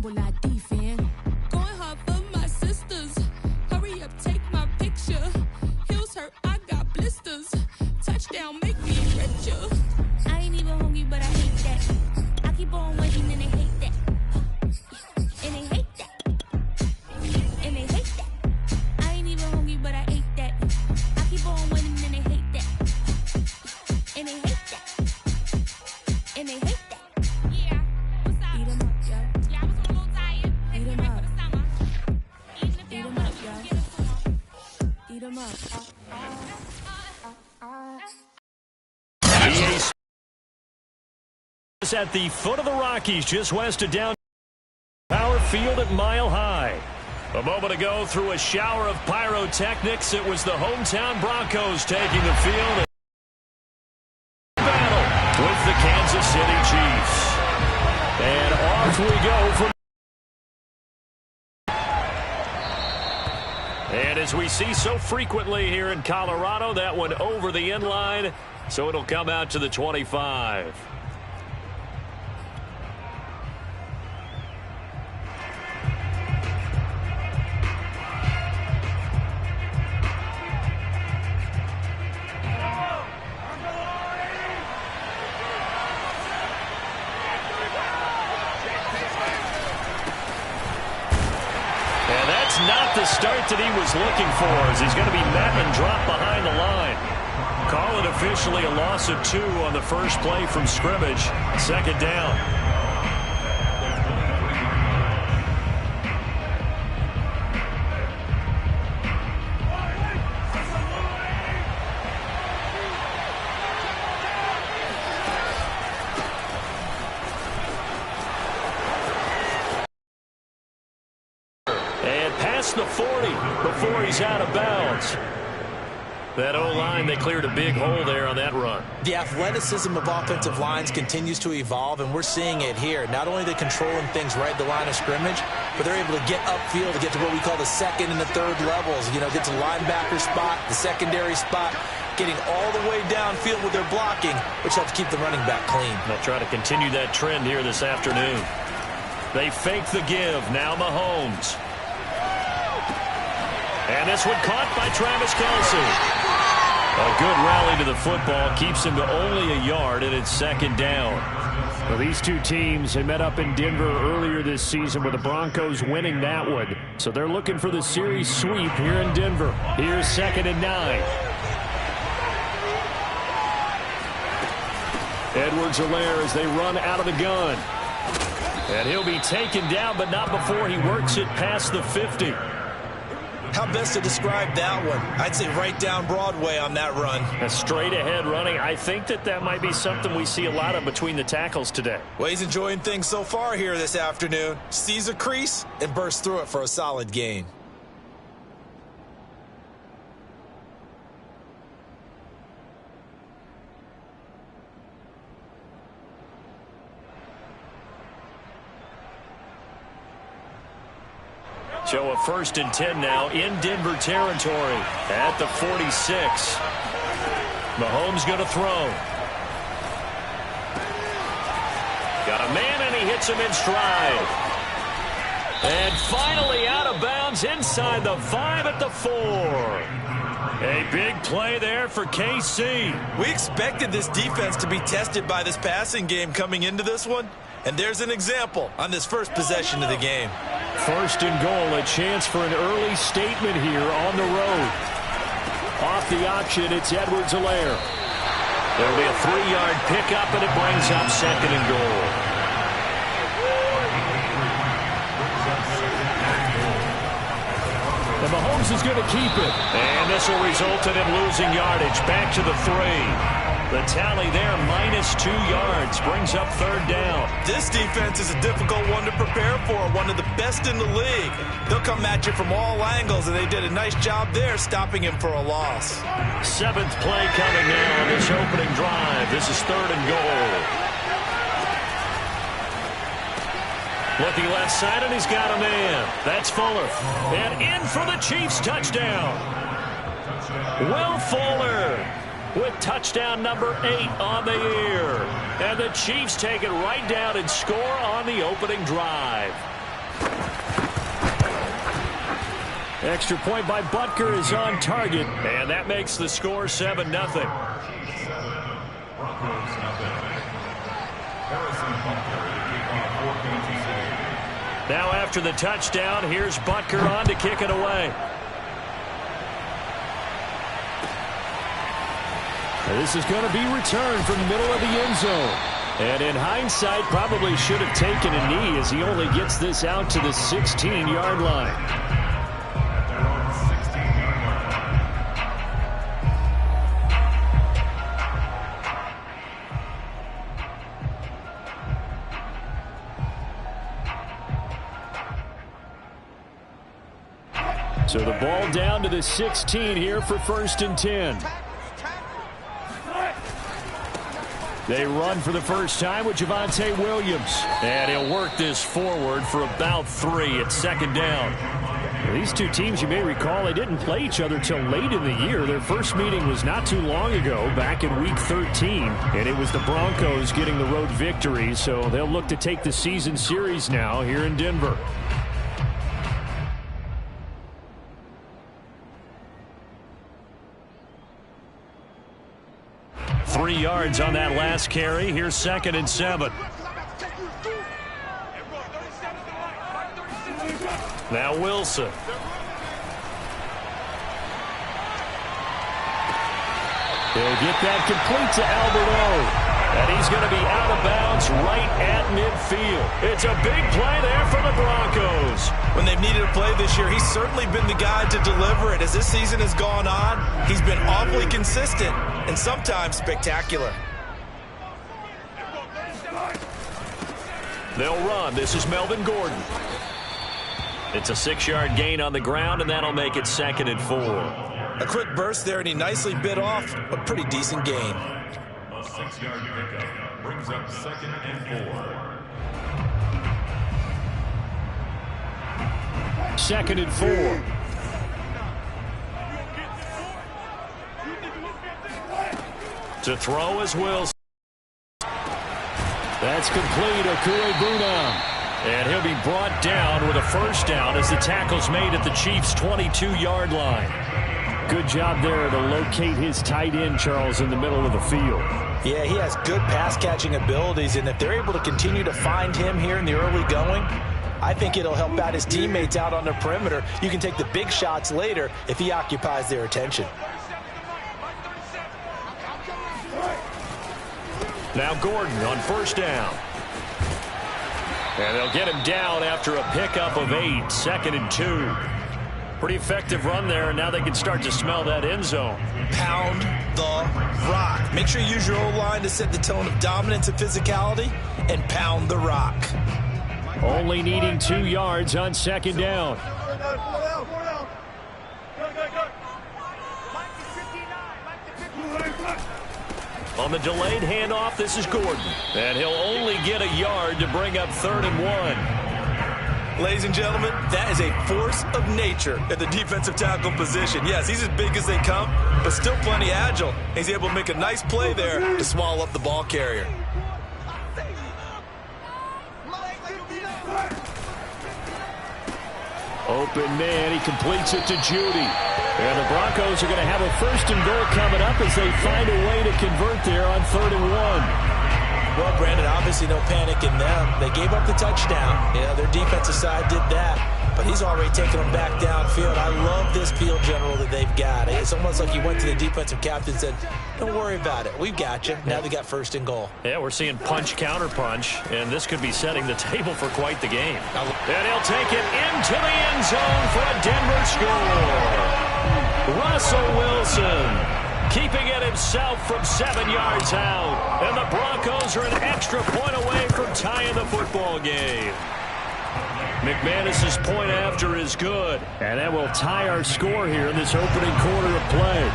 Defend. Going hard for my sisters. Hurry up, take my picture. Heels hurt, I got blisters. Touchdown, make me richer. I ain't even hungry, but I hate that. I keep on waiting and they hate that. And they hate that. And they hate that. I ain't even hungry, but I hate that. I keep on waiting and they hate that. And they hate that. And they hate that. Yeah. What's up? Eat 'em up, yo. Yeah, I was on a little diet. Eat 'em up. Eat 'em up, yo. Eat 'em up. Is at the foot of the Rockies, just west of downtown Power Field at Mile High. A moment ago, through a shower of pyrotechnics, it was the hometown Broncos taking the field. Battle with the Kansas City Chiefs. And off we go from. And as we see so frequently here in Colorado, that one over the end line, so it'll come out to the 25. Not the start that he was looking for, as he's going to be met and dropped behind the line. Call it officially a loss of 2 on the first play from scrimmage. Second down. The 40 before he's out of bounds. That O-line, they cleared a big hole there on that run. The athleticism of offensive lines continues to evolve, and we're seeing it here. Not only are they controlling things right at the line of scrimmage, but they're able to get upfield to get to what we call the second and the third levels. You know, get to the linebacker spot, the secondary spot, getting all the way downfield with their blocking, which helps keep the running back clean. They'll try to continue that trend here this afternoon. They fake the give. Now Mahomes. And this one caught by Travis Kelce. A good rally to the football keeps him to only a yard, and it's second down. Well, these two teams had met up in Denver earlier this season with the Broncos winning that one. So they're looking for the series sweep here in Denver. Here's 2nd and 9. Edwards-Helaire as they run out of the gun. And he'll be taken down, but not before he works it past the 50. How best to describe that one? I'd say right down Broadway on that run. A straight ahead running. I think that might be something we see a lot of between the tackles today. Well, he's enjoying things so far here this afternoon. Sees a crease and bursts through it for a solid gain. So a 1st and 10 now in Denver territory at the 46. Mahomes going to throw. Got a man, and he hits him in stride. And finally out of bounds inside the 5 at the 4. A big play there for KC. We expected this defense to be tested by this passing game coming into this one. And there's an example on this first possession of the game. 1st and goal, a chance for an early statement here on the road. Off the option, it's Edwards-Helaire. There'll be a 3-yard pickup, and it brings up 2nd and goal. And Mahomes is going to keep it. And this will result in him losing yardage. Back to the 3. The tally there, -2 yards, brings up 3rd down. This defense is a difficult one to prepare for, one of the best in the league. They'll come at you from all angles, and they did a nice job there stopping him for a loss. 7th play coming now on this opening drive. This is 3rd and goal. Looking left side, and he's got a man. That's Fuller. And in for the Chiefs touchdown. Will Fuller with touchdown number 8 on the year. And the Chiefs take it right down and score on the opening drive. Extra point by Butker is on target, and that makes the score 7-0. Now after the touchdown, here's Butker on to kick it away. This is going to be returned from the middle of the end zone. And in hindsight, probably should have taken a knee as he only gets this out to the 16-yard line. So the ball down to the 16 here for 1st and 10. They run for the first time with Javonte Williams. And he'll work this forward for about 3 at 2nd down. Well, these two teams, you may recall, they didn't play each other till late in the year. Their first meeting was not too long ago, back in Week 13. And it was the Broncos getting the road victory, so they'll look to take the season series now here in Denver. 3 yards on that last carry. Here's 2nd and 7. Now Wilson. He'll get that complete to Alberto. And he's going to be out of bounds right at midfield. It's a big play there for the Broncos. When they've needed a play this year, he's certainly been the guy to deliver it. As this season has gone on, he's been awfully consistent and sometimes spectacular. They'll run. This is Melvin Gordon. It's a 6-yard gain on the ground, and that'll make it 2nd and 4. A quick burst there, and he nicely bit off a pretty decent gain. A 6-yard pickup brings up 2nd and 4. 2nd and 4. To throw is Wilson. That's complete. Okuegbunam. And he'll be brought down with a first down as the tackle's made at the Chiefs' 22-yard line. Good job there to locate his tight end, Charles, in the middle of the field. Yeah, he has good pass-catching abilities, and if they're able to continue to find him here in the early going, I think it'll help out his teammates out on the perimeter. You can take the big shots later if he occupies their attention. Now Gordon on first down. And they'll get him down after a pickup of 8, 2nd and 2. Pretty effective run there, and now they can start to smell that end zone. Pound the rock. Make sure you use your O-line to set the tone of dominance and physicality, and pound the rock. Only needing 2 yards on 2nd down. On the delayed handoff, this is Gordon. And he'll only get a yard to bring up 3rd and 1. Ladies and gentlemen, that is a force of nature at the defensive tackle position. Yes, he's as big as they come, but still plenty agile. He's able to make a nice play there to swallow up the ball carrier. Open man, he completes it to Judy. And the Broncos are going to have a 1st and goal coming up as they find a way to convert there on 3rd and 1. Well, Brandon, obviously no panic in them. They gave up the touchdown. You know, their defensive side did that, but he's already taken them back downfield. I love this field general that they've got. It's almost like he went to the defensive captain and said, don't worry about it. We've got you. Now they got 1st and goal. Yeah, we're seeing punch, counter punch, and this could be setting the table for quite the game. And he'll take it into the end zone for a Denver score. Russell Wilson keeping it himself from 7 yards out. And the Broncos are an extra point away from tying the football game. McManus's point after is good. And that will tie our score here in this opening quarter of play.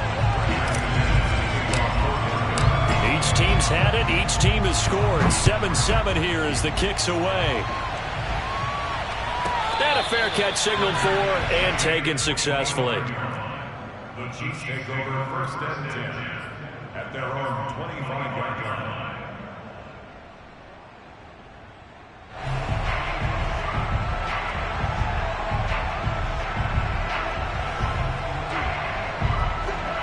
Each team's had it. Each team has scored. 7-7 here as the kick's away. And a fair catch signaled for and taken successfully. The Chiefs take over 1st and 10 at their own 25-yard line.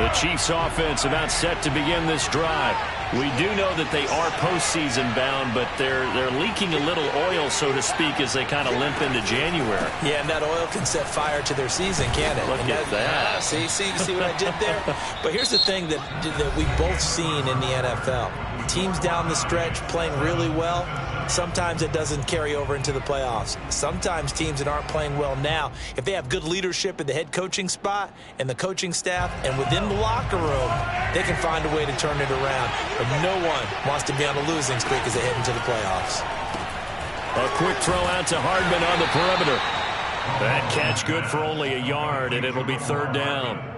The Chiefs offense about set to begin this drive. We do know that they are postseason bound, but they're leaking a little oil, so to speak, as they kind of limp into January. Yeah, and that oil can set fire to their season, can't it? Look at that. See what I did there? But here's the thing that we've both seen in the NFL. Teams down the stretch playing really well. Sometimes it doesn't carry over into the playoffs. Sometimes teams that aren't playing well now, if they have good leadership at the head coaching spot and the coaching staff and within the locker room, they can find a way to turn it around. But no one wants to be on a losing streak as they head into the playoffs. A quick throw out to Hardman on the perimeter. That catch good for only a yard, and it'll be third down.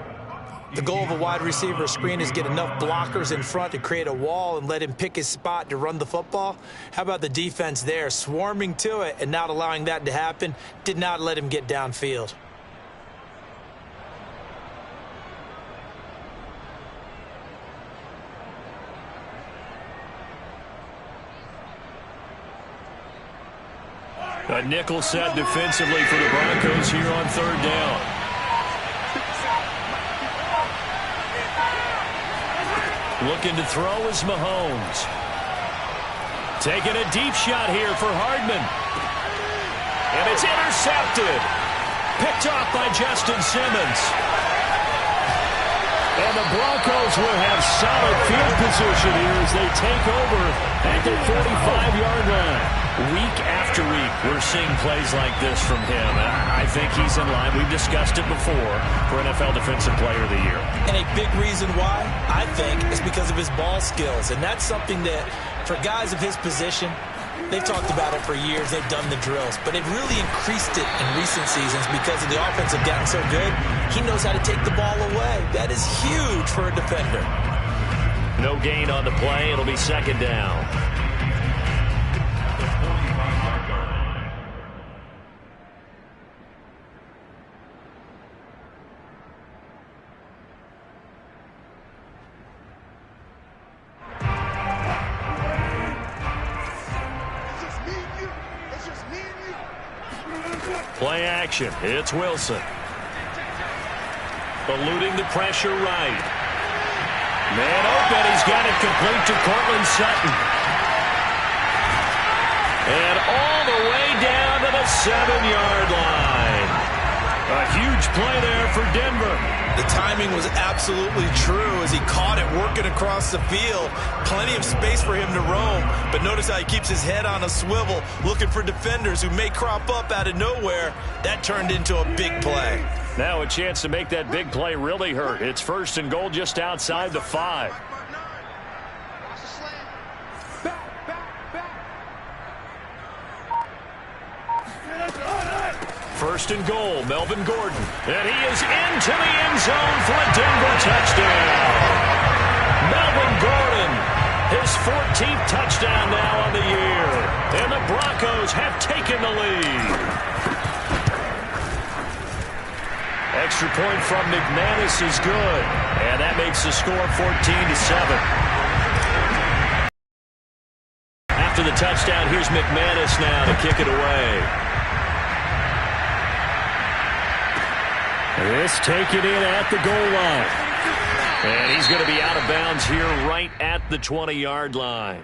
The goal of a wide receiver screen is get enough blockers in front to create a wall and let him pick his spot to run the football. How about the defense there, swarming to it and not allowing that to happen? Did not let him get downfield. A nickel set defensively for the Broncos here on third down. Looking to throw is Mahomes. Taking a deep shot here for Hardman. And it's intercepted. Picked off by Justin Simmons. And the Broncos will have solid field position here as they take over at the 45-yard line. Week after week, we're seeing plays like this from him. I think he's in line. We've discussed it before for NFL Defensive Player of the Year. And a big reason why, I think, is because of his ball skills. And that's something that, for guys of his position, they've talked about it for years. They've done the drills. But they've really increased it in recent seasons because of the offense have gotten so good. He knows how to take the ball away. That is huge for a defender. No gain on the play. It'll be second down. Play action. It's Wilson. Eluding the pressure right. Man open. He's got it complete to Cortland Sutton. And all the way down to the 7-yard line. A huge play there for Denver. The timing was absolutely true as he caught it working across the field. Plenty of space for him to roam, but notice how he keeps his head on a swivel looking for defenders who may crop up out of nowhere. That turned into a big play. Now a chance to make that big play really hurt. It's first and goal just outside the 5. First and goal, Melvin Gordon. And he is into the end zone for a Denver touchdown. Melvin Gordon, his 14th touchdown now on the year. And the Broncos have taken the lead. Extra point from McManus is good. And that makes the score 14-7. After the touchdown, here's McManus now to kick it away. This taken in at the goal line. And he's going to be out of bounds here right at the 20-yard line.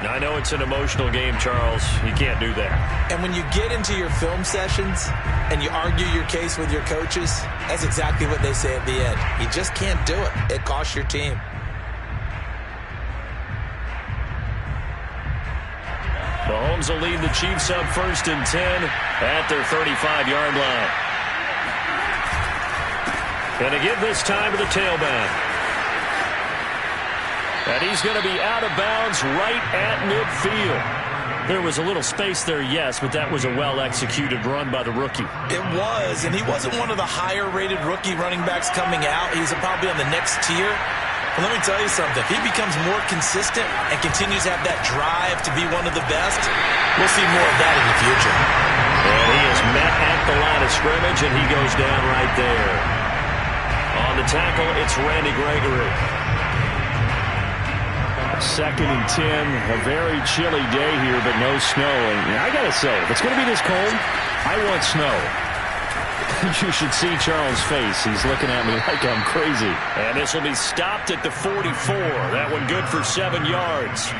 Now, I know it's an emotional game, Charles. You can't do that. And when you get into your film sessions and you argue your case with your coaches, that's exactly what they say at the end. You just can't do it. It costs your team. Mahomes will lead the Chiefs up first and 10 at their 35-yard line. And to give this time to the tailback. And he's going to be out of bounds right at midfield. There was a little space there, yes, but that was a well-executed run by the rookie. It was, and he wasn't one of the higher-rated rookie running backs coming out. He's probably on the next tier. But let me tell you something. If he becomes more consistent and continues to have that drive to be one of the best, we'll see more of that in the future. And he is met at the line of scrimmage, and he goes down right there. On the tackle, it's Randy Gregory. Second and 10, a very chilly day here, but no snow. And I got to say, if it's going to be this cold, I want snow. You should see Charles' face. He's looking at me like I'm crazy. And this will be stopped at the 44. That one good for 7 yards.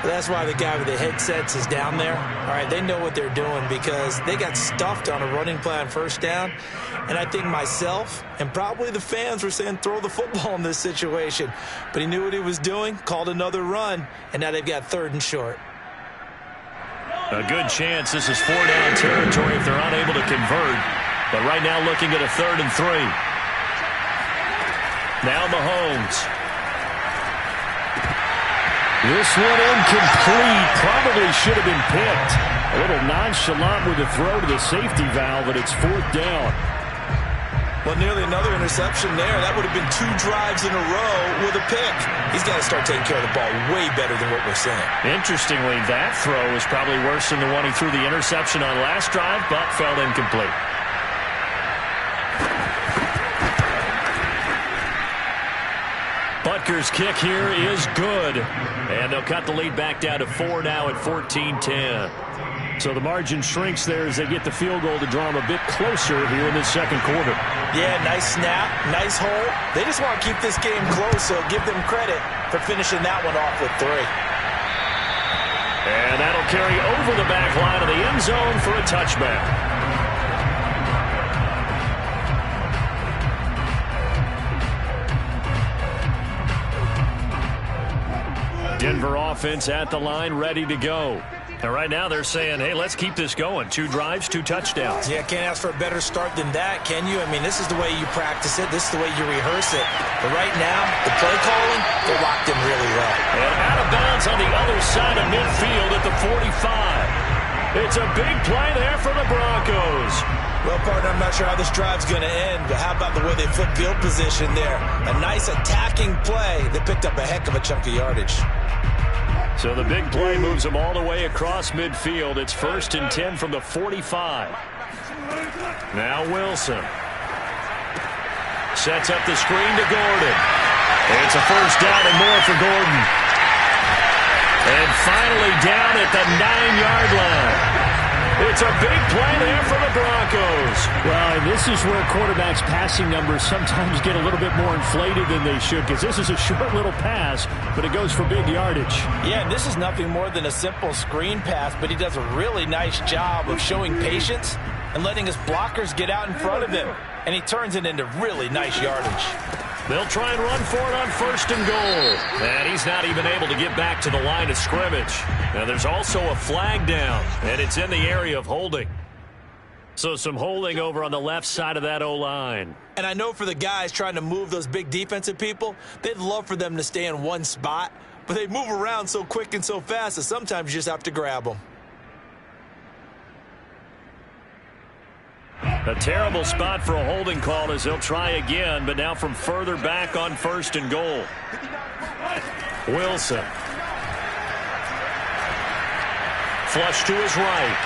That's why the guy with the headsets is down there. All right, they know what they're doing because they got stuffed on a running play on first down. And I think myself and probably the fans were saying throw the football in this situation. But he knew what he was doing, called another run, and now they've got 3rd and short. A good chance this is 4-down territory if they're unable to convert. But right now looking at a 3rd and 3. Now Mahomes. This one incomplete. Probably should have been picked. A little nonchalant with the throw to the safety valve, but it's 4th down. Well, nearly another interception there. That would have been 2 drives in a row with a pick. He's got to start taking care of the ball way better than what we're seeing. Interestingly, that throw is probably worse than the one he threw the interception on last drive, but fell incomplete. Butker's kick here is good. And they'll cut the lead back down to 4 now at 14-10. So the margin shrinks there as they get the field goal to draw them a bit closer here in this second quarter. Yeah, nice snap, nice hole. They just want to keep this game close, so give them credit for finishing that one off with 3. And that'll carry over the back line of the end zone for a touchback. Denver offense at the line, ready to go. And right now they're saying, hey, let's keep this going. 2 drives, 2 touchdowns. Yeah, can't ask for a better start than that, can you? I mean, this is the way you practice it. This is the way you rehearse it. But right now, the play calling, they're locked in really well. And out of bounds on the other side of midfield at the 45. It's a big play there for the Broncos. Well, partner, I'm not sure how this drive's going to end, but how about the way they flip field position there? A nice attacking play that picked up a heck of a chunk of yardage. So the big play moves them all the way across midfield. It's 1st and 10 from the 45. Now Wilson. Sets up the screen to Gordon. It's a 1st down and more for Gordon. And finally down at the 9-yard line. It's a big play there for the Broncos. Well, and this is where quarterbacks' passing numbers sometimes get a little bit more inflated than they should, because this is a short little pass, but it goes for big yardage. Yeah, and this is nothing more than a simple screen pass, but he does a really nice job of showing patience and letting his blockers get out in front of him. And he turns it into really nice yardage. They'll try and run for it on 1st and goal. And he's not even able to get back to the line of scrimmage. Now there's also a flag down, and it's in the area of holding. So some holding over on the left side of that O-line. And I know for the guys trying to move those big defensive people, they'd love for them to stay in one spot, but they move around so quick and so fast that sometimes you just have to grab them. A terrible spot for a holding call as they'll try again, but now from further back on 1st and goal. Wilson. Flush to his right.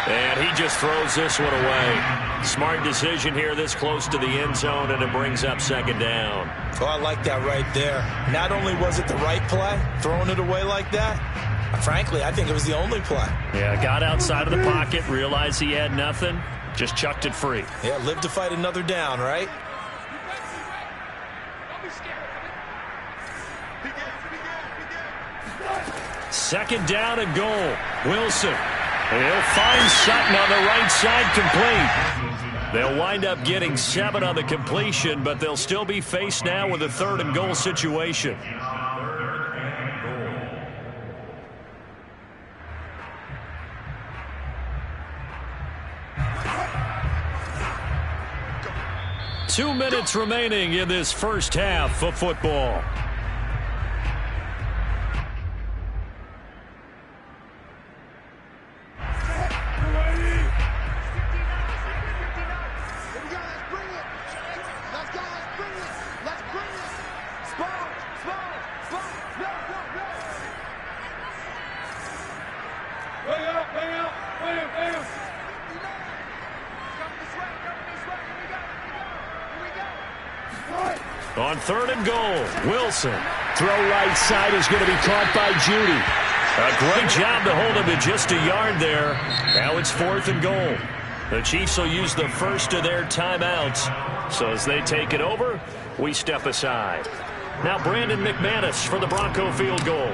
And he just throws this one away. Smart decision here this close to the end zone, and it brings up 2nd down. Oh, I like that right there. Not only was it the right play, throwing it away like that, frankly, I think it was the only play. Yeah, got outside of the pocket, realized he had nothing, just chucked it free. Yeah, live to fight another down, right? Second down and goal. Wilson. He'll find Sutton on the right side complete. They'll wind up getting 7 on the completion, but they'll still be faced now with a 3rd and goal situation. Two minutes remaining in this first half of football. On 3rd and goal, Wilson. Throw right side is going to be caught by Judy. A great job to hold him to just a yard there. Now it's 4th and goal. The Chiefs will use the first of their timeouts. So as they take it over, we step aside. Now Brandon McManus for the Bronco field goal.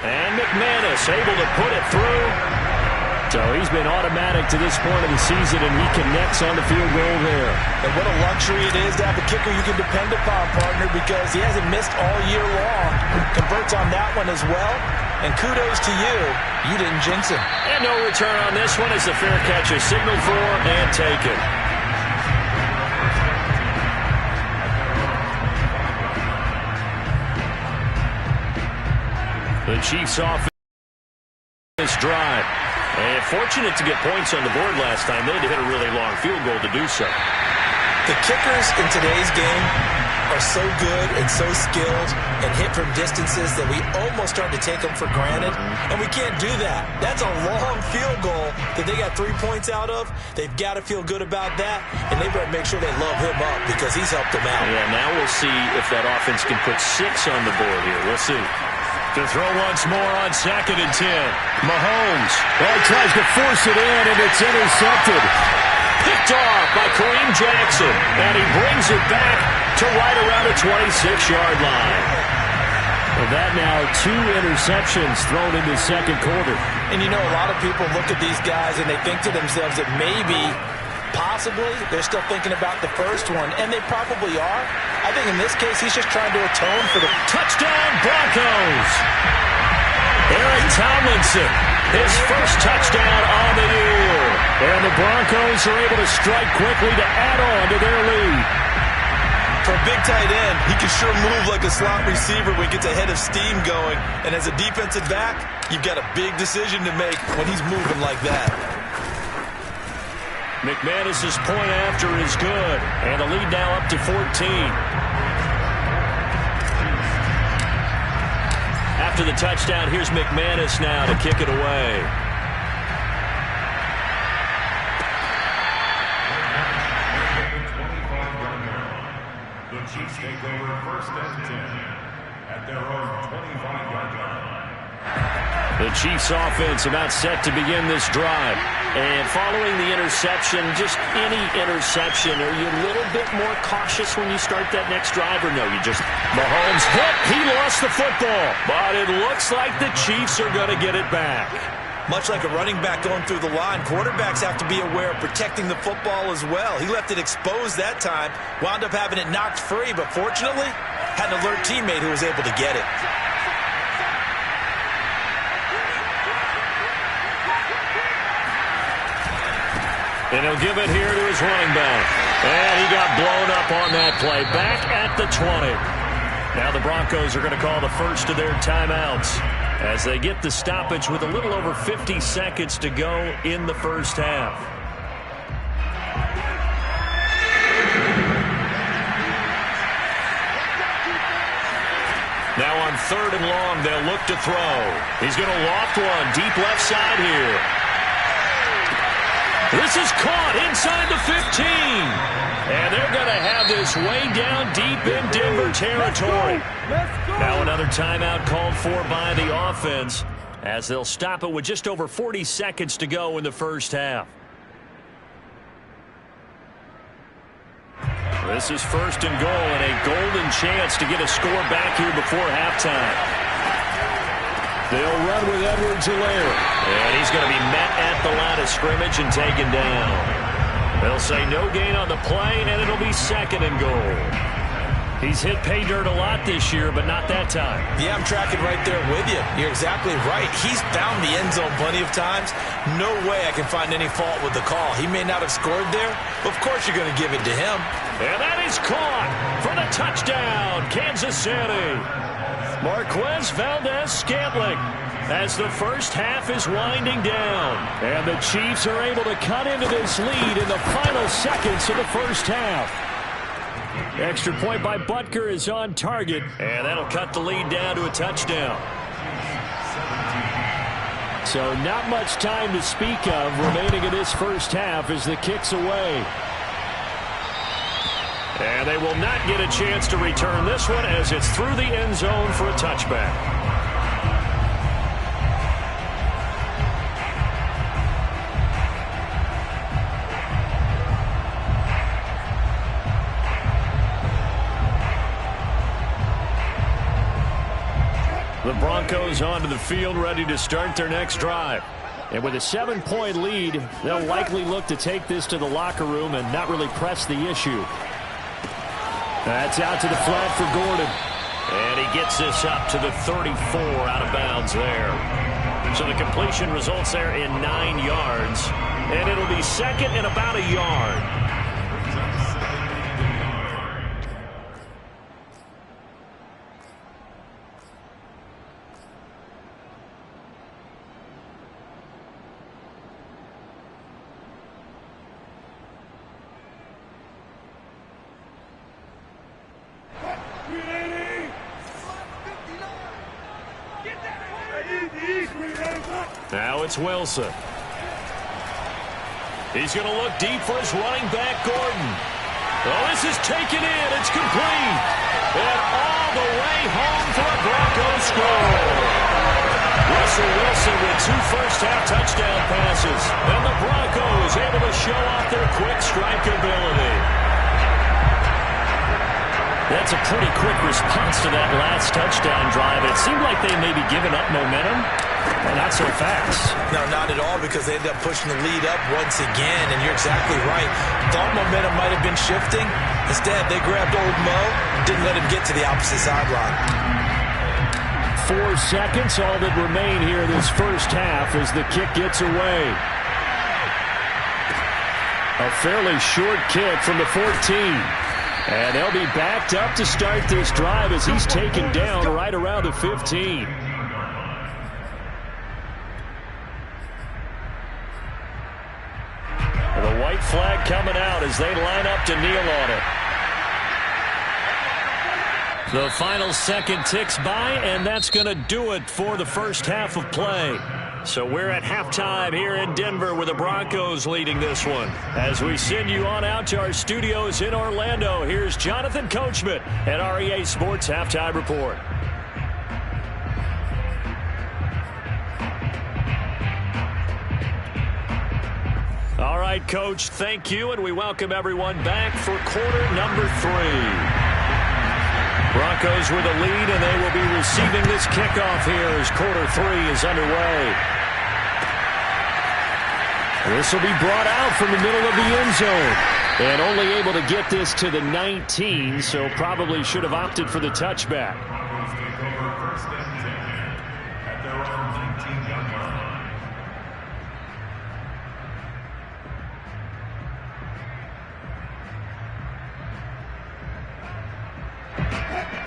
And McManus able to put it through. So he's been automatic to this point of the season, and he connects on the field goal there. And what a luxury it is to have a kicker you can depend upon, partner, because he hasn't missed all year long. Converts on that one as well. And kudos to you. You didn't jinx him. And no return on this one as the fair catch is signaled for and taken. The Chiefs off this drive. And fortunate to get points on the board last time. They had to hit a really long field goal to do so. The kickers in today's game are so good and so skilled and hit from distances that we almost start to take them for granted. And we can't do that. That's a long field goal that they got 3 points out of. They've got to feel good about that. And they better make sure they love him up because he's helped them out. Yeah, now we'll see if that offense can put 6 on the board here. We'll see. To throw once more on 2nd and 10. Mahomes. Well, he tries to force it in, and it's intercepted. Picked off by Kareem Jackson. And he brings it back to right around the 26-yard line. Well, that now 2 interceptions thrown in the second quarter. And you know, a lot of people look at these guys and they think to themselves that maybe, possibly, they're still thinking about the first one. And they probably are. I think in this case, he's just trying to atone for the touchdown Broncos. Eric Tomlinson, his first touchdown on the year. And the Broncos are able to strike quickly to add on to their lead. For a big tight end, he can sure move like a slot receiver when he gets a head of steam going. And as a defensive back, you've got a big decision to make when he's moving like that. McManus's point after is good. And the lead now up to 14. After the touchdown, here's McManus now to kick it away. The Chiefs take over 1st and 10 at their own 25-yard line. The Chiefs offense about set to begin this drive. And following the interception, just any interception, are you a little bit more cautious when you start that next drive, or no? You just, Mahomes hit, he lost the football. But it looks like the Chiefs are going to get it back. Much like a running back going through the line, quarterbacks have to be aware of protecting the football as well. He left it exposed that time, wound up having it knocked free, but fortunately, had an alert teammate who was able to get it. And he'll give it here to his running back. And he got blown up on that play. Back at the 20. Now the Broncos are going to call the first of their timeouts as they get the stoppage with a little over 50 seconds to go in the first half. Now on 3rd and long, they'll look to throw. He's going to loft one deep left side here. This is caught inside the 15. And they're going to have this way down deep in Denver territory. Now another timeout called for by the offense as they'll stop it with just over 40 seconds to go in the first half. This is 1st and goal and a golden chance to get a score back here before halftime. They'll run with Edwards-Helaire. And he's going to be met at the line of scrimmage and taken down. They'll say no gain on the play, and it'll be 2nd and goal. He's hit pay dirt a lot this year, but not that time. Yeah, I'm tracking right there with you. You're exactly right. He's found the end zone plenty of times. No way I can find any fault with the call. He may not have scored there, but of course you're going to give it to him. And that is caught for the touchdown, Kansas City. Marquez Valdez-Scantling as the first half is winding down. And the Chiefs are able to cut into this lead in the final seconds of the first half. Extra point by Butker is on target. And that'll cut the lead down to a touchdown. So not much time to speak of remaining in this first half as the kick's away. And they will not get a chance to return this one as it's through the end zone for a touchback. Broncos onto the field, ready to start their next drive. And with a 7-point lead, they'll likely look to take this to the locker room and not really press the issue. That's out to the flat for Gordon. And he gets this up to the 34 out of bounds there. So the completion results there in 9 yards. And it'll be second and about a yard. Now it's Wilson. He's going to look deep for his running back, Gordon. Oh, this is taken in. It's complete. And all the way home for a Broncos score. Russell Wilson with 2 first-half touchdown passes. And the Broncos able to show off their quick strike ability. That's a pretty quick response to that last touchdown drive. It seemed like they may be giving up momentum. Well, not so fast. No, not at all, because they ended up pushing the lead up once again, and you're exactly right. Thought momentum might have been shifting. Instead, they grabbed old Mo and didn't let him get to the opposite sideline. 4 seconds, all that remain here this first half as the kick gets away. A fairly short kick from the 14. And they'll be backed up to start this drive as he's taken down right around the 15. The white flag coming out as they line up to kneel on it. The final second ticks by, and that's going to do it for the first half of play. So we're at halftime here in Denver with the Broncos leading this one. As we send you on out to our studios in Orlando, here's Jonathan Coachman at REA Sports Halftime Report. All right, Coach, thank you, and we welcome everyone back for quarter number 3. Broncos with a lead, and they will be receiving this kickoff here as quarter 3 is underway. This will be brought out from the middle of the end zone. And only able to get this to the 19, so probably should have opted for the touchback.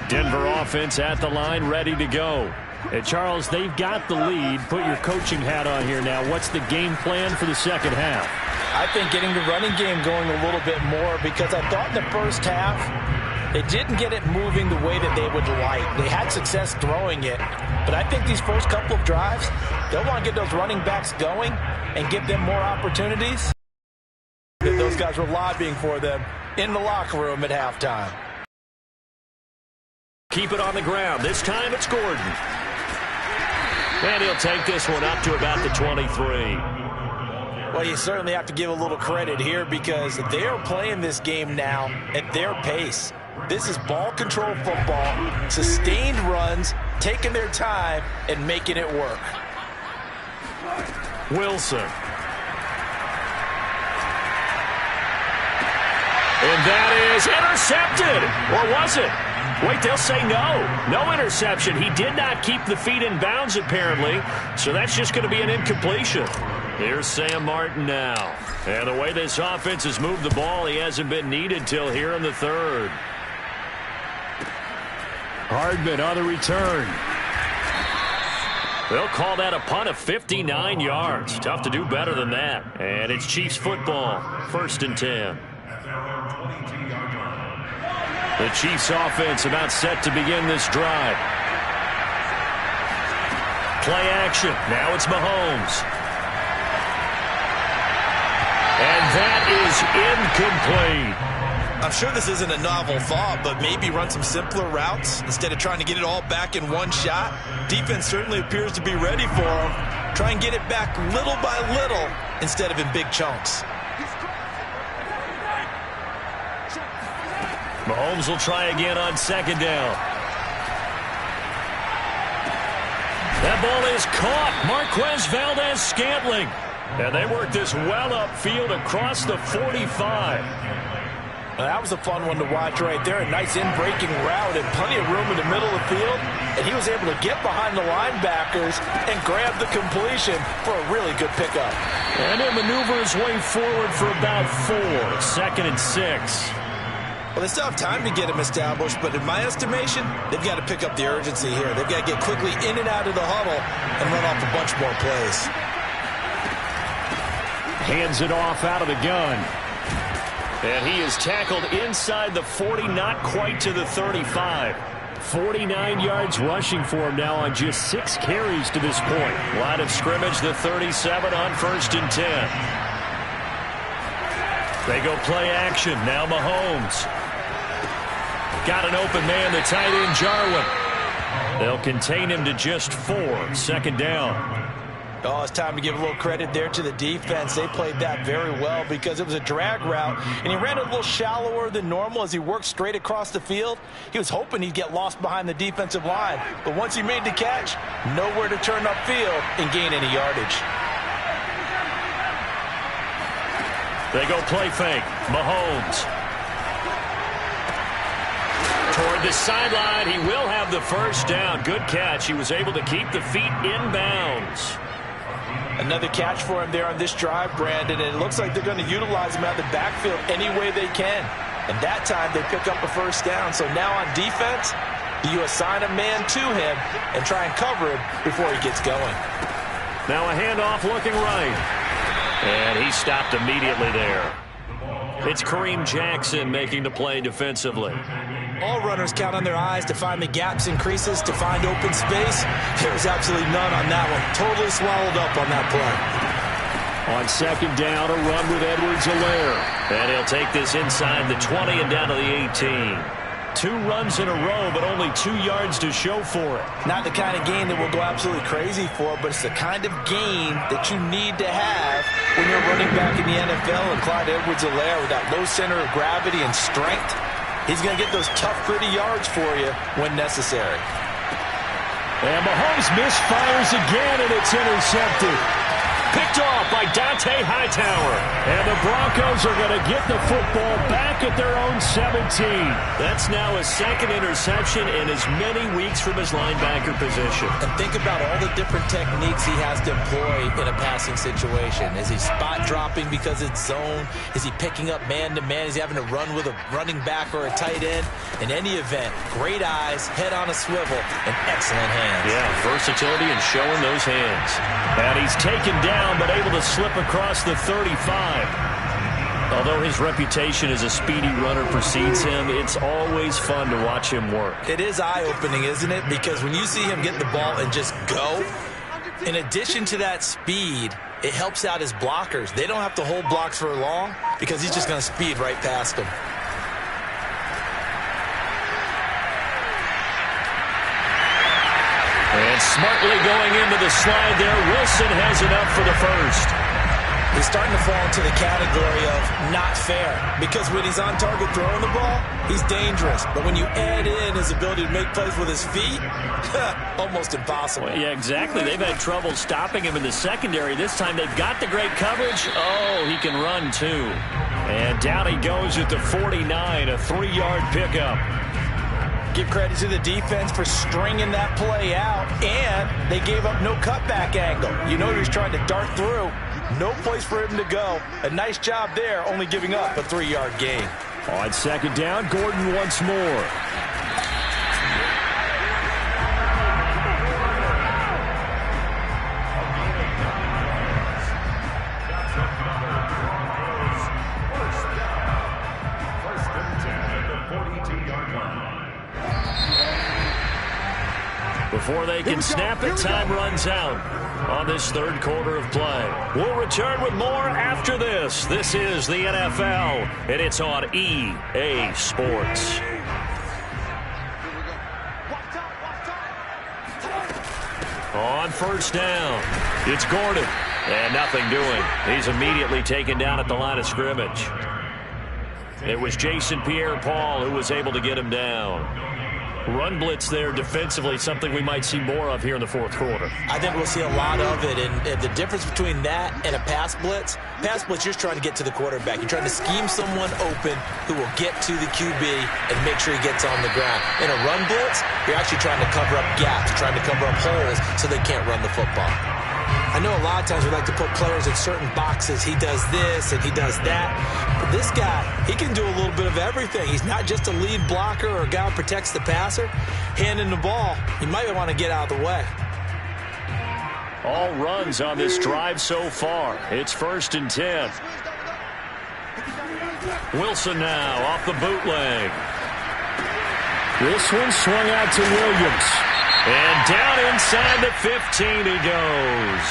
Denver offense at the line, ready to go. And Charles, they've got the lead. Put your coaching hat on here now. What's the game plan for the second half? I think getting the running game going a little bit more, because I thought in the first half they didn't get it moving the way that they would like. They had success throwing it, but I think these first couple of drives, they'll want to get those running backs going and give them more opportunities. Those guys were lobbying for them in the locker room at halftime. Keep it on the ground. This time it's Gordon. And he'll take this one up to about the 23. Well, you certainly have to give a little credit here, because they're playing this game now at their pace. This is ball control football, sustained runs, taking their time and making it work. Wilson. And that is intercepted. Or was it? Wait, they'll say no. No interception. He did not keep the feet in bounds, apparently. So that's just going to be an incompletion. Here's Sam Martin now. And the way this offense has moved the ball, he hasn't been needed till here in the third. Hardman on the return. They'll call that a punt of 59 yards. Tough to do better than that. And it's Chiefs football. 1st and 10. The Chiefs offense about set to begin this drive. Play action. Now it's Mahomes. And that is incomplete. I'm sure this isn't a novel thought, but maybe run some simpler routes instead of trying to get it all back in one shot. Defense certainly appears to be ready for him. Try and get it back little by little instead of in big chunks. Mahomes will try again on 2nd down. That ball is caught. Marquez Valdez-Scantling. And they work this well upfield across the 45. That was a fun one to watch right there. A nice in-breaking route and plenty of room in the middle of the field. And he was able to get behind the linebackers and grab the completion for a really good pickup. And he'll maneuver his way forward for about 4. 2nd and 6. Well, they still have time to get him established, but in my estimation, they've got to pick up the urgency here. They've got to get quickly in and out of the huddle and run off a bunch more plays. Hands it off out of the gun. And he is tackled inside the 40, not quite to the 35. 49 yards rushing for him now on just 6 carries to this point. Line of scrimmage, the 37 on 1st and 10. They go play action. Now Mahomes. Got an open man, the tight end, Jarwin. They'll contain him to just 4. 2nd down. Oh, it's time to give a little credit there to the defense. They played that very well because it was a drag route, and he ran it a little shallower than normal as he worked straight across the field. He was hoping he'd get lost behind the defensive line, but once he made the catch, nowhere to turn upfield and gain any yardage. They go play fake. Mahomes. Toward the sideline, he will have the first down. Good catch. He was able to keep the feet in bounds. Another catch for him there on this drive, Brandon, and it looks like they're going to utilize him out of the backfield any way they can. And that time they pick up a first down. So now on defense, you assign a man to him and try and cover him before he gets going. Now a handoff looking right. And he stopped immediately there. It's Kareem Jackson making the play defensively. All runners count on their eyes to find the gaps and creases, to find open space. There was absolutely none on that one. Totally swallowed up on that play. On 2nd down, a run with Edwards-Helaire. And he'll take this inside the 20 and down to the 18. 2 runs in a row, but only 2 yards to show for it. Not the kind of gain that we'll go absolutely crazy for, but it's the kind of gain that you need to have when you're running back in the NFL. And Clyde Edwards-Helaire with that low center of gravity and strength, he's going to get those tough, gritty yards for you when necessary. And Mahomes misfires again, and it's intercepted. Picked off by Dante Hightower. And the Broncos are going to get the football back at their own 17. That's now his 2nd interception in as many weeks from his linebacker position. And think about all the different techniques he has to employ in a passing situation. Is he spot dropping because it's zone? Is he picking up man-to-man? Is he having to run with a running back or a tight end? In any event, great eyes, head on a swivel, and excellent hands. Yeah, versatility and showing those hands. And he's taken down, but able to slip across the 35. Although his reputation as a speedy runner precedes him, it's always fun to watch him work. It is eye-opening, isn't it? Because when you see him get the ball and just go, in addition to that speed, it helps out his blockers. They don't have to hold blocks for long because he's just going to speed right past them. And smartly going into the slide there, Wilson has enough for the first. He's starting to fall into the category of not fair, because when he's on target throwing the ball, he's dangerous. But when you add in his ability to make plays with his feet, almost impossible. Well, yeah, exactly. They've had trouble stopping him in the secondary. This time they've got the great coverage. Oh, he can run too. And down he goes at the 49, a 3-yard pickup. Give credit to the defense for stringing that play out, and they gave up no cutback angle. You know he was trying to dart through. No place for him to go. A nice job there, only giving up a 3-yard gain. On 2nd down, Gordon once more. Before they can snap it, time runs out on this 3rd quarter of play. We'll return with more after this. This is the NFL, and it's on EA Sports. On 1st down, it's Gordon, and nothing doing. He's immediately taken down at the line of scrimmage. It was Jason Pierre-Paul who was able to get him down. Run blitz there defensively, something we might see more of here in the fourth quarter. I think we'll see a lot of it, and the difference between that and a pass blitz, you're just trying to get to the quarterback. You're trying to scheme someone open who will get to the QB and make sure he gets on the ground. In a run blitz, you're actually trying to cover up gaps, trying to cover up holes so they can't run the football. I know a lot of times we like to put players in certain boxes. He does this and he does that. But this guy, he can do a little bit of everything. He's not just a lead blocker or a guy who protects the passer. Handing the ball, you might want to get out of the way. All runs on this drive so far. It's 1st and 10. Wilson now off the bootleg. This one swung out to Williams. And down inside the 15 he goes.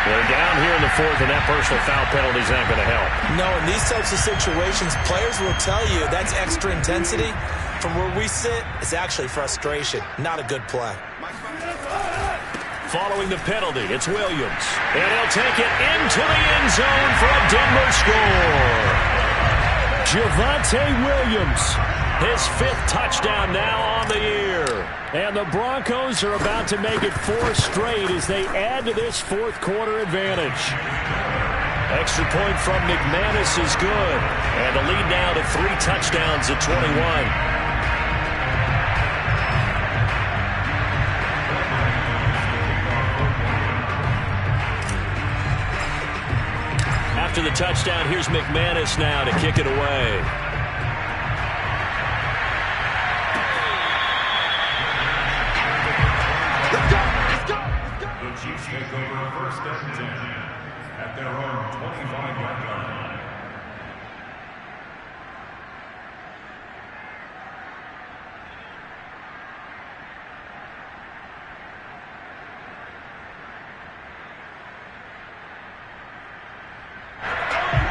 They're down here in the fourth, and that personal foul penalty is not going to help. No, in these types of situations, players will tell you that's extra intensity. From where we sit, it's actually frustration. Not a good play. Following the penalty, it's Williams. And he'll take it into the end zone for a Denver score. Javonte Williams, his 5th touchdown now on the year. And the Broncos are about to make it 4 straight as they add to this fourth quarter advantage. Extra point from McManus is good. And the lead now to 3 touchdowns at 21. After the touchdown, here's McManus now to kick it away. The Chiefs take over 1st and 10 at their own 25-yard line.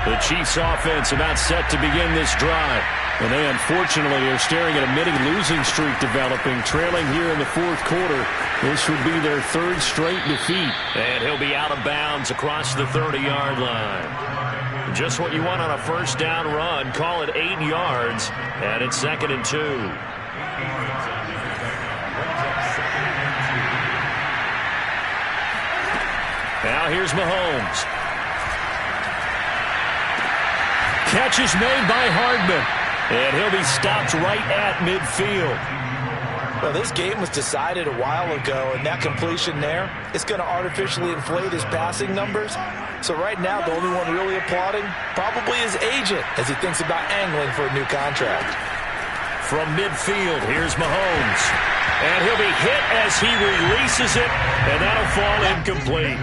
The Chiefs offense about set to begin this drive. And they unfortunately are staring at a mini losing streak developing, trailing here in the fourth quarter. This would be their 3rd straight defeat. And he'll be out of bounds across the 30-yard line. Just what you want on a 1st down run. Call it 8 yards. And it's 2nd and 2. Now here's Mahomes. Catch is made by Hardman. And he'll be stopped right at midfield. Well, this game was decided a while ago, and that completion there, it's going to artificially inflate his passing numbers. So right now, the only one really applauding probably his agent as he thinks about angling for a new contract. From midfield, here's Mahomes. And he'll be hit as he releases it, and that'll fall incomplete.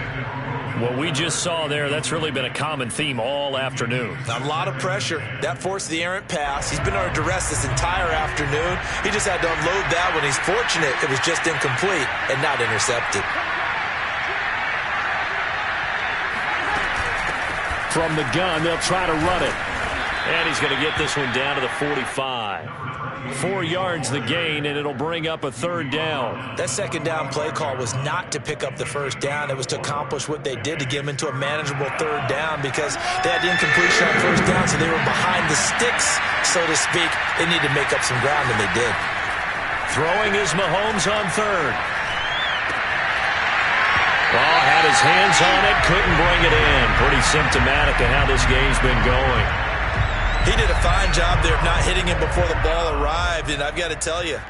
What we just saw there, that's really been a common theme all afternoon. A lot of pressure. That forced the errant pass. He's been under duress this entire afternoon. He just had to unload that one. He's fortunate it was just incomplete and not intercepted. From the gun, they'll try to run it. And he's going to get this one down to the 45. 4 yards the gain, and it'll bring up a 3rd down. That 2nd down play call was not to pick up the 1st down. It was to accomplish what they did to get them into a manageable 3rd down because they had the incompletion on 1st down, so they were behind the sticks, so to speak. They needed to make up some ground, and they did. Throwing is Mahomes on 3rd. Oh, had his hands on it, couldn't bring it in. Pretty symptomatic of how this game's been going. He did a fine job there of not hitting him before the ball arrived, and I've got to tell you,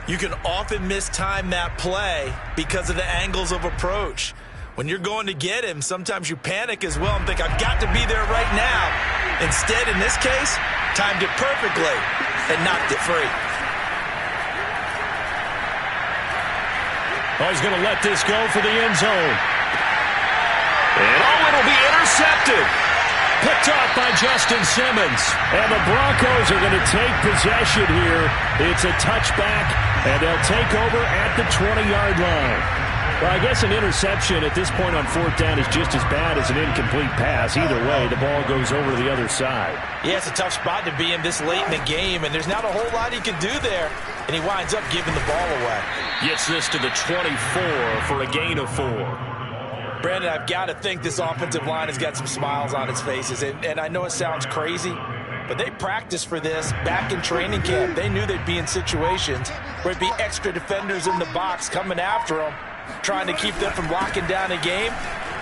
you can often mistime that play because of the angles of approach. When you're going to get him, sometimes you panic as well and think, I've got to be there right now. Instead, in this case, timed it perfectly and knocked it free. Oh, he's going to let this go for the end zone. And it'll be intercepted. Picked off by Justin Simmons. And the Broncos are going to take possession here. It's a touchback, and they'll take over at the 20-yard line. Well, I guess an interception at this point on 4th down is just as bad as an incomplete pass. Either way, the ball goes over to the other side. Yeah, it's a tough spot to be in this late in the game, and there's not a whole lot he can do there. And he winds up giving the ball away. Gets this to the 24 for a gain of 4. Brandon, I've got to think this offensive line has got some smiles on its faces. And I know it sounds crazy, But they practiced for this back in training camp. They knew they'd be in situations where it'd be extra defenders in the box coming after them, trying to keep them from locking down a game.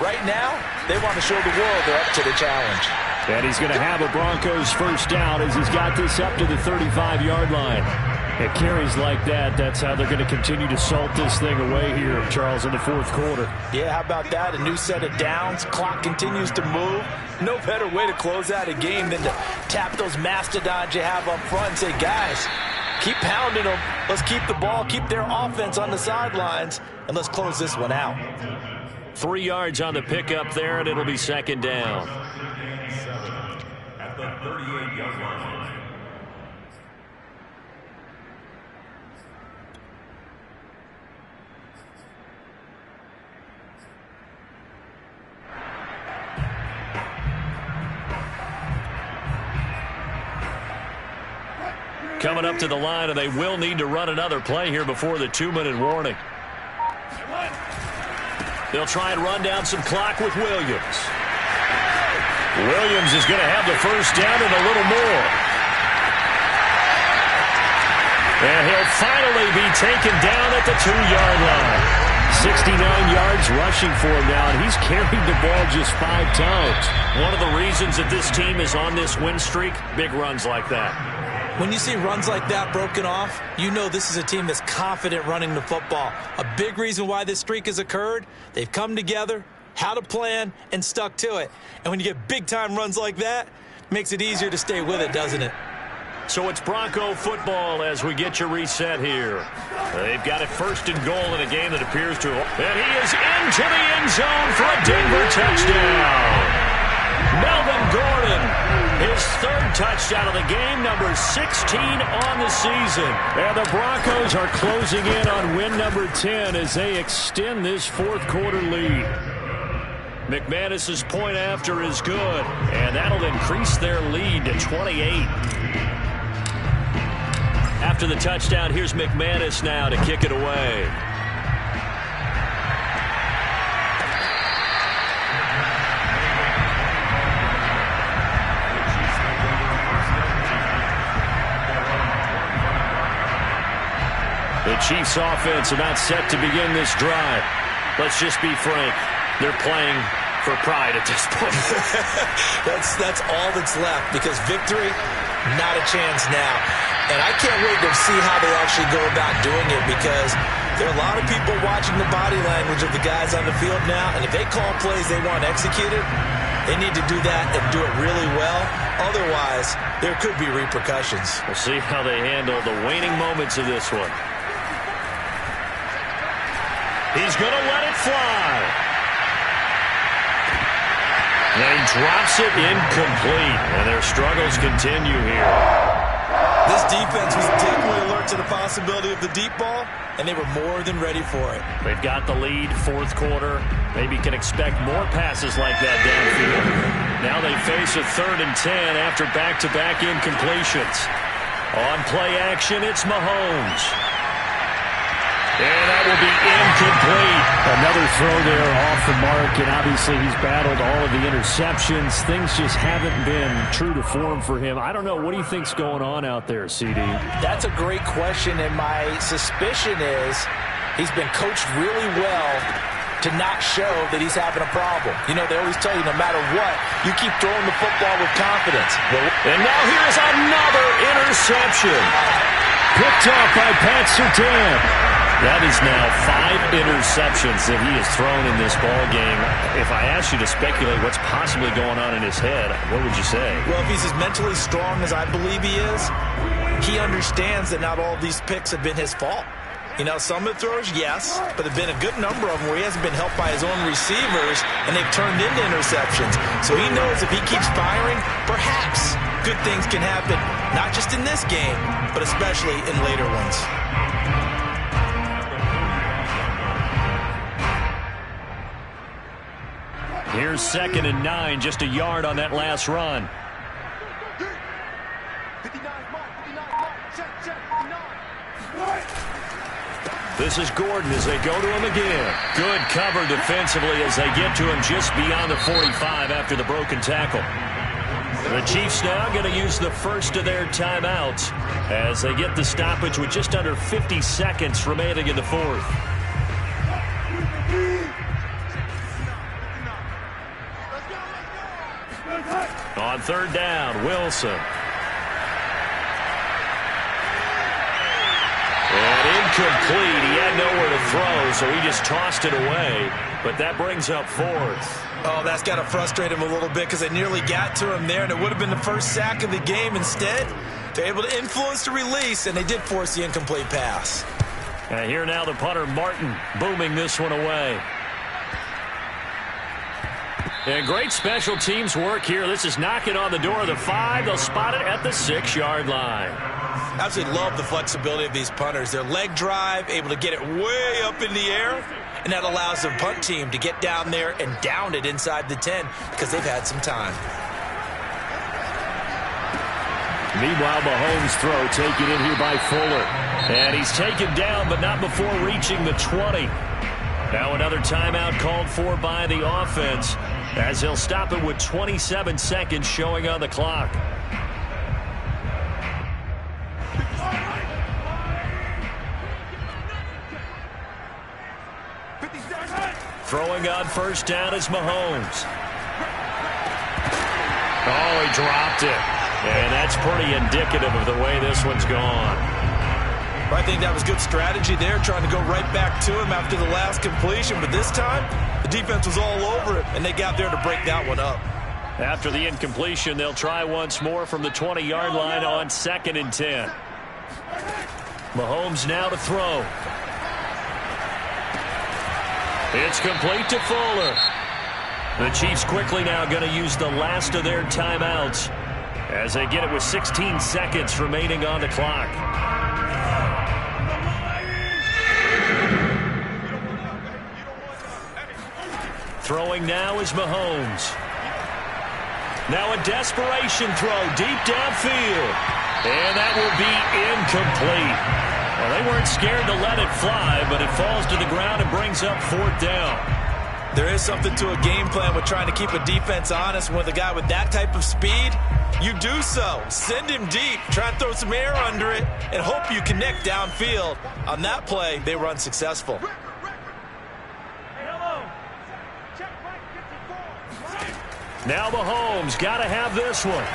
Right now, they want to show the world they're up to the challenge. And he's going to have a Broncos first down as he's got this up to the 35-yard line. At carries like that, that's how they're going to continue to salt this thing away here, Charles, in the fourth quarter. Yeah, how about that? A new set of downs. Clock continues to move. No better way to close out a game than to tap those mastodons you have up front and say, guys, keep pounding them. Let's keep the ball, keep their offense on the sidelines, and let's close this one out. 3 yards on the pickup there, and it'll be second down. At the 38-yard line. Coming up to the line, and they will need to run another play here before the 2-minute warning. They'll try and run down some clock with Williams. Williams is going to have the first down and a little more. And he'll finally be taken down at the 2-yard line. 69 yards rushing for him now, and he's carried the ball just 5 times. One of the reasons that this team is on this win streak, big runs like that. When you see runs like that broken off, you know this is a team that's confident running the football. A big reason why this streak has occurred, they've come together, had a plan, and stuck to it. And when you get big-time runs like that, it makes it easier to stay with it, doesn't it? So it's Bronco football as we get you reset here. They've got it first and goal in a game that appears to... And he is into the end zone for a Denver touchdown. Melvin Gordon, his third touchdown of the game, number 16 on the season. And the Broncos are closing in on win number 10 as they extend this fourth quarter lead. McManus's point after is good, and that'll increase their lead to 28. After the touchdown, here's McManus now to kick it away. The Chiefs offense about set to begin this drive. Let's just be frank. They're playing for pride at this point. That's all that's left, because victory, not a chance now. And I can't wait to see how they actually go about doing it, because there are a lot of people watching the body language of the guys on the field now, and if they call plays they want executed, they need to do that and do it really well. Otherwise, there could be repercussions. We'll see how they handle the waning moments of this one. He's going to let it fly. And he drops it incomplete. And their struggles continue here. This defense was definitely alert to the possibility of the deep ball, and they were more than ready for it. They've got the lead, fourth quarter. Maybe can expect more passes like that downfield. Now they face a 3rd and 10 after back-to-back incompletions. On play action, it's Mahomes. And that will be incomplete. Another throw there off the mark, and obviously he's battled all of the interceptions. Things just haven't been true to form for him. I don't know. What do you think's going on out there, CD? That's a great question, and my suspicion is he's been coached really well to not show that he's having a problem. You know, they always tell you no matter what, you keep throwing the football with confidence. And now here's another interception. Picked off by Pat Surtain. That is now 5 interceptions that he has thrown in this ball game. If I asked you to speculate what's possibly going on in his head, what would you say? Well, if he's as mentally strong as I believe he is, he understands that not all of these picks have been his fault. You know, some of the throws, yes, but there have been a good number of them where he hasn't been helped by his own receivers, and they've turned into interceptions. So he knows if he keeps firing, perhaps good things can happen, not just in this game, but especially in later ones. Here's 2nd and 9, just a yard on that last run. This is Gordon as they go to him again. Good cover defensively as they get to him just beyond the 45 after the broken tackle. The Chiefs now going to use the first of their timeouts as they get the stoppage with just under 50 seconds remaining in the fourth. On third down, Wilson. And incomplete. He had nowhere to throw, so he just tossed it away. But that brings up fourth. Oh, that's got to frustrate him a little bit because they nearly got to him there, and it would have been the first sack of the game. Instead, they're able to influence the release, and they did force the incomplete pass. And here now the punter, Martin, booming this one away. And great special teams work here. This is knocking on the door of the 5. They'll spot it at the 6-yard line. Absolutely love the flexibility of these punters. Their leg drive, able to get it way up in the air, and that allows the punt team to get down there and down it inside the 10 because they've had some time. Meanwhile, Mahomes' throw taken in here by Fuller. And he's taken down, but not before reaching the 20. Now another timeout called for by the offense as he'll stop it with 27 seconds showing on the clock. Throwing on first down is Mahomes. Oh, he dropped it. And that's pretty indicative of the way this one's gone. I think that was good strategy there, trying to go right back to him after the last completion. But this time, the defense was all over it, and they got there to break that one up. After the incompletion, they'll try once more from the 20-yard line on 2nd and 10. Mahomes now to throw. It's complete to Fuller. The Chiefs quickly now going to use the last of their timeouts as they get it with 16 seconds remaining on the clock. Throwing now is Mahomes. Now a desperation throw deep downfield. And that will be incomplete. Well, they weren't scared to let it fly, but it falls to the ground and brings up 4th down. There is something to a game plan with trying to keep a defense honest. With a guy with that type of speed, you do so. Send him deep, try and throw some air under it, and hope you connect downfield. On that play, they were unsuccessful. Now Mahomes got to have this one.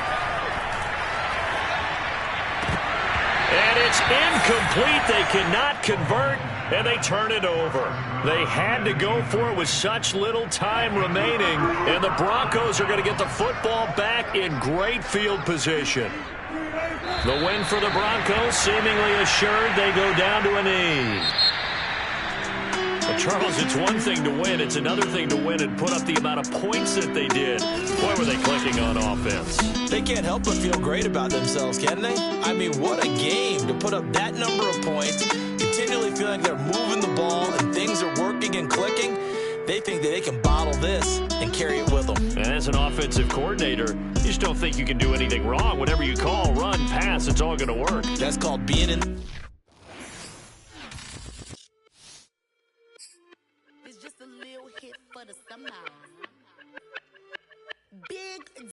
And it's incomplete. They cannot convert, and they turn it over. They had to go for it with such little time remaining, and the Broncos are going to get the football back in great field position. The win for the Broncos seemingly assured. They go down to a knee. Well, Charles, it's one thing to win. It's another thing to win and put up the amount of points that they did. Boy, were they clicking on offense. They can't help but feel great about themselves, can they? I mean, what a game to put up that number of points, continually feeling like they're moving the ball and things are working and clicking. They think that they can bottle this and carry it with them. And as an offensive coordinator, you just don't think you can do anything wrong. Whatever you call, run, pass, it's all going to work. That's called being in... It's just a little hit for the summer. Big